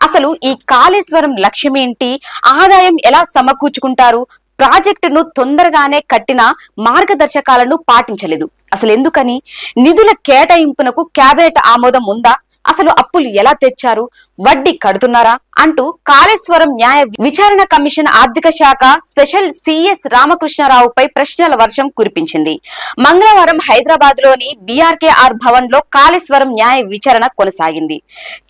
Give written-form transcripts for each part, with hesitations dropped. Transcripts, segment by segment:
అసలు ఈ కాళేశ్వరం లక్ష్యమేంటి, ఆదాయం ఎలా సమకూర్చుకుంటారు, ప్రాజెక్టును తొందరగానే కట్టిన మార్గదర్శకాలను పాటించలేదు. అసలు ఎందుకని? నిధుల కేటాయింపునకు కేబినెట్ ఆమోదం ఉందా? అసలు అప్పులు ఎలా తెచ్చారు, వడ్డీ కడుతున్నారా అంటూ కాళేశ్వరం న్యాయ విచారణ కమిషన్ ఆర్థిక శాఖ స్పెషల్ సిఎస్ రామకృష్ణారావుపై ప్రశ్నల వర్షం కురిపించింది. మంగళవారం హైదరాబాద్ లోని బీఆర్కేఆర్ భవన్ లో కాళేశ్వరం న్యాయ విచారణ కొనసాగింది.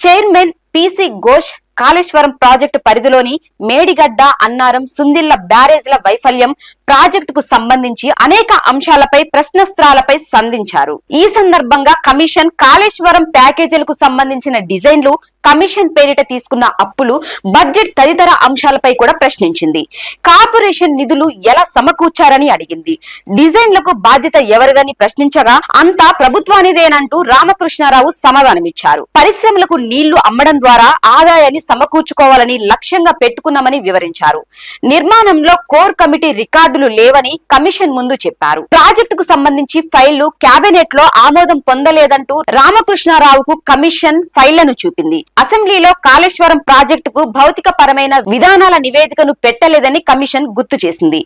Chairman PC Ghosh Kaleshwaram project పరిధిలోని మేడిగడ్డ, అన్నారం, సుందిళ్ల బ్యారేజ్ల వైఫల్యం, ప్రాజెక్టుకు సంబంధించి అనేక అంశాలపై ప్రశ్నాస్త్రాలపై సంధించారు. ఈ సందర్భంగా కమిషన్ కాళేశ్వరం ప్యాకేజీలకు సంబంధించిన డిజైన్లు, కమిషన్ పేరిట తీసుకున్న అప్పులు, బడ్జెట్ తదితర అంశాలపై కూడా ప్రశ్నించింది. కార్పొరేషన్ నిధులు ఎలా సమకూర్చారని అడిగింది. డిజైన్లకు బాధ్యత ఎవరిదని ప్రశ్నించగా అంతా ప్రభుత్వానిదేనంటూ రామకృష్ణారావు సమాధానమిచ్చారు. పరిశ్రమలకు నీళ్లు అమ్మడం ద్వారా ఆదాయాన్ని సమకూర్చుకోవాలని లక్ష్యంగా పెట్టుకున్నామని వివరించారు. నిర్మాణంలో కోర్ కమిటీ రికార్డులు లేవని కమిషన్ ముందు చెప్పారు. ప్రాజెక్టుకు సంబంధించి ఫైళ్లు కేబినెట్ లో ఆమోదం పొందలేదంటూ రామకృష్ణారావుకు కమిషన్ ఫైళ్లను చూపింది. అసెంబ్లీలో కాళేశ్వరం ప్రాజెక్టుకు భౌతిక పరమైన విధానాల నివేదికను పెట్టలేదని కమిషన్ గుర్తు చేసింది.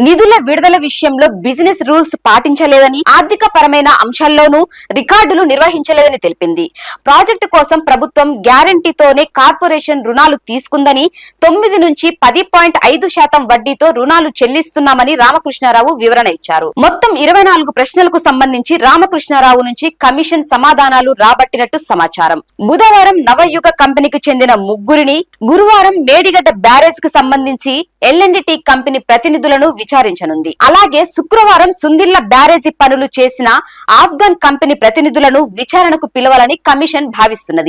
నిధుల విడుదల విషయంలో బిజినెస్ రూల్స్ పాటించలేదని, ఆర్థిక పరమైన అంశాల్లోనూ రికార్డులు నిర్వహించలేదని తెలిపింది. ప్రాజెక్టు కోసం ప్రభుత్వం గ్యారంటీతోనే కార్పొరేషన్ రుణాలు తీసుకుందని, 9 నుంచి 10.5% వడ్డీతో రుణాలు చెల్లిస్తున్నామని రామకృష్ణారావు వివరణ ఇచ్చారు. మొత్తం 24 ప్రశ్నలకు సంబంధించి రామకృష్ణారావు నుంచి కమిషన్ సమాధానాలు రాబట్టినట్టు సమాచారం. బుధవారం నవయుగ కంపెనీకి చెందిన ముగ్గురిని, గురువారం మేడిగడ్డ బ్యారేజ్ కు సంబంధించి ఎల్&టి కంపెనీ ప్రతినిధులను విచారించనుంది. అలాగే శుక్రవారం సుందిళ్ల బ్యారేజీ పనులు చేసిన ఆఫ్ఘన్ కంపెనీ ప్రతినిధులను విచారణకు పిలవాలని కమిషన్ భావిస్తున్నది.